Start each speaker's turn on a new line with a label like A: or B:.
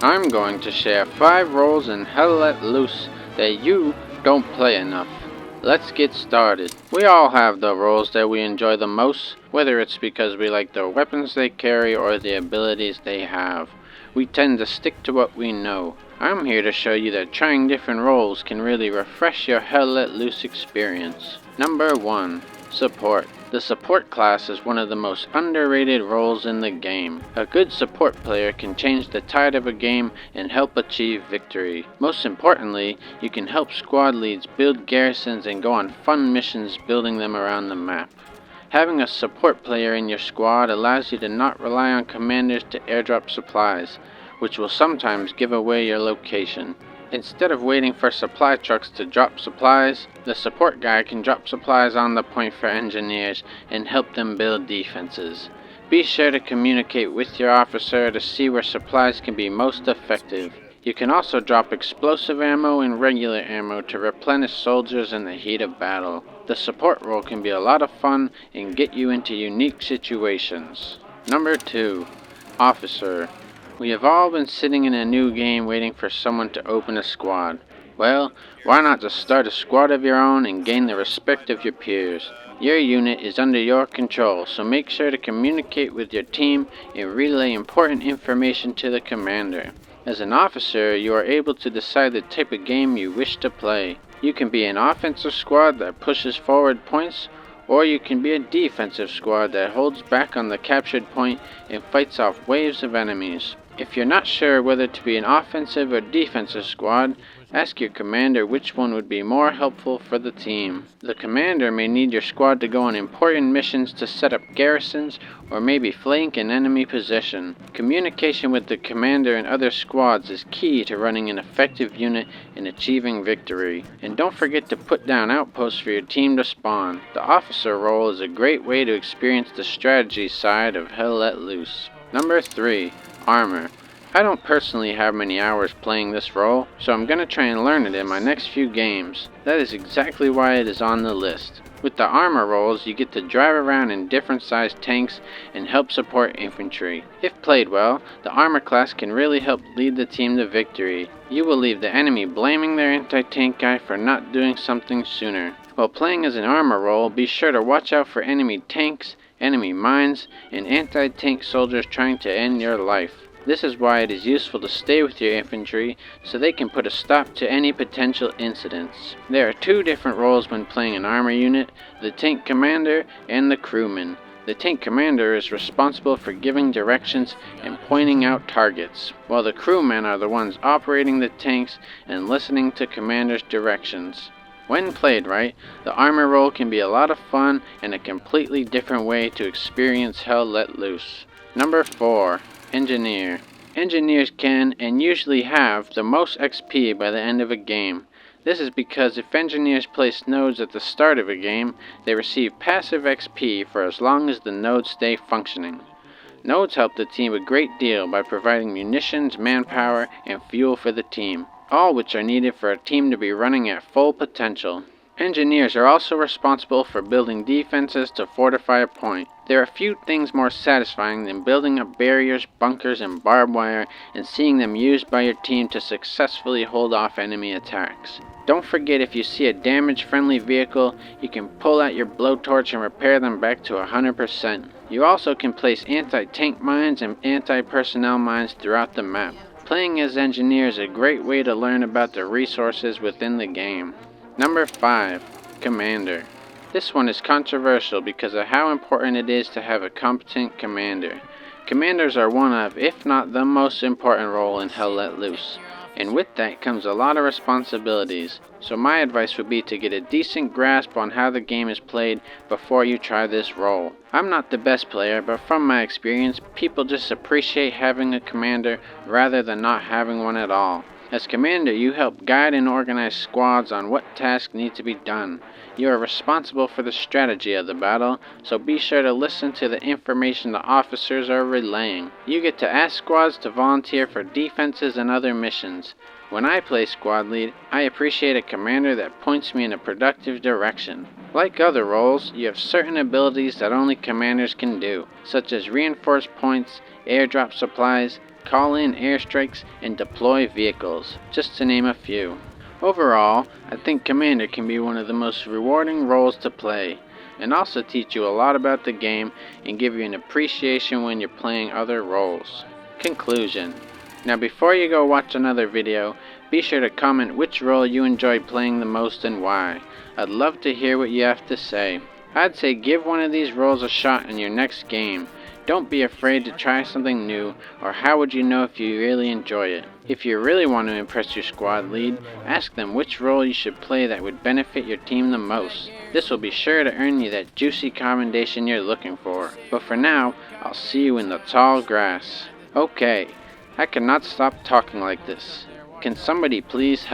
A: I'm going to share 5 roles in Hell Let Loose that you don't play enough. Let's get started. We all have the roles that we enjoy the most, whether it's because we like the weapons they carry or the abilities they have. We tend to stick to what we know. I'm here to show you that trying different roles can really refresh your Hell Let Loose experience. Number 1. Support. The support class is one of the most underrated roles in the game. A good support player can change the tide of a game and help achieve victory. Most importantly, you can help squad leads build garrisons and go on fun missions building them around the map. Having a support player in your squad allows you to not rely on commanders to airdrop supplies, which will sometimes give away your location. Instead of waiting for supply trucks to drop supplies, the support guy can drop supplies on the point for engineers and help them build defenses. Be sure to communicate with your officer to see where supplies can be most effective. You can also drop explosive ammo and regular ammo to replenish soldiers in the heat of battle. The support role can be a lot of fun and get you into unique situations. Number 2. Officer. We have all been sitting in a new game waiting for someone to open a squad. Well, why not just start a squad of your own and gain the respect of your peers? Your unit is under your control, so make sure to communicate with your team and relay important information to the commander. As an officer, you are able to decide the type of game you wish to play. You can be an offensive squad that pushes forward points, or you can be a defensive squad that holds back on the captured point and fights off waves of enemies. If you're not sure whether to be an offensive or defensive squad, ask your commander which one would be more helpful for the team. The commander may need your squad to go on important missions to set up garrisons or maybe flank an enemy position. Communication with the commander and other squads is key to running an effective unit and achieving victory. And don't forget to put down outposts for your team to spawn. The officer role is a great way to experience the strategy side of Hell Let Loose. Number 3. Armor. I don't personally have many hours playing this role, so I'm going to try and learn it in my next few games. That is exactly why it is on the list. With the armor roles, you get to drive around in different sized tanks and help support infantry. If played well, the armor class can really help lead the team to victory. You will leave the enemy blaming their anti-tank guy for not doing something sooner. While playing as an armor role, be sure to watch out for enemy tanks, enemy mines, and anti-tank soldiers trying to end your life. This is why it is useful to stay with your infantry so they can put a stop to any potential incidents. There are 2 different roles when playing an armor unit, the tank commander and the crewman. The tank commander is responsible for giving directions and pointing out targets, while the crewmen are the ones operating the tanks and listening to commander's directions. When played right, the armor role can be a lot of fun and a completely different way to experience Hell Let Loose. Number 4. Engineer. Engineers can and usually have the most XP by the end of a game. This is because if engineers place nodes at the start of a game, they receive passive XP for as long as the nodes stay functioning. Nodes help the team a great deal by providing munitions, manpower, and fuel for the team, all which are needed for a team to be running at full potential. Engineers are also responsible for building defenses to fortify a point. There are few things more satisfying than building up barriers, bunkers, and barbed wire and seeing them used by your team to successfully hold off enemy attacks. Don't forget, if you see a damaged friendly vehicle, you can pull out your blowtorch and repair them back to 100%. You also can place anti-tank mines and anti-personnel mines throughout the map. Playing as engineer is a great way to learn about the resources within the game. Number 5. Commander. This one is controversial because of how important it is to have a competent commander. Commanders are one of, if not the most important role in Hell Let Loose, and with that comes a lot of responsibilities, so my advice would be to get a decent grasp on how the game is played before you try this role. I'm not the best player, but from my experience, people just appreciate having a commander rather than not having one at all. As commander, you help guide and organize squads on what tasks need to be done. You are responsible for the strategy of the battle, so be sure to listen to the information the officers are relaying. You get to ask squads to volunteer for defenses and other missions. When I play squad lead, I appreciate a commander that points me in a productive direction. Like other roles, you have certain abilities that only commanders can do, such as reinforce points, airdrop supplies, call in airstrikes, and deploy vehicles, just to name a few. Overall, I think Commander can be one of the most rewarding roles to play, and also teach you a lot about the game and give you an appreciation when you're playing other roles. Conclusion. Now before you go watch another video, be sure to comment which role you enjoy playing the most and why. I'd love to hear what you have to say. I'd say give one of these roles a shot in your next game. Don't be afraid to try something new, or how would you know if you really enjoy it? If you really want to impress your squad lead, ask them which role you should play that would benefit your team the most. This will be sure to earn you that juicy commendation you're looking for. But for now, I'll see you in the tall grass. Okay, I cannot stop talking like this. Can somebody please help?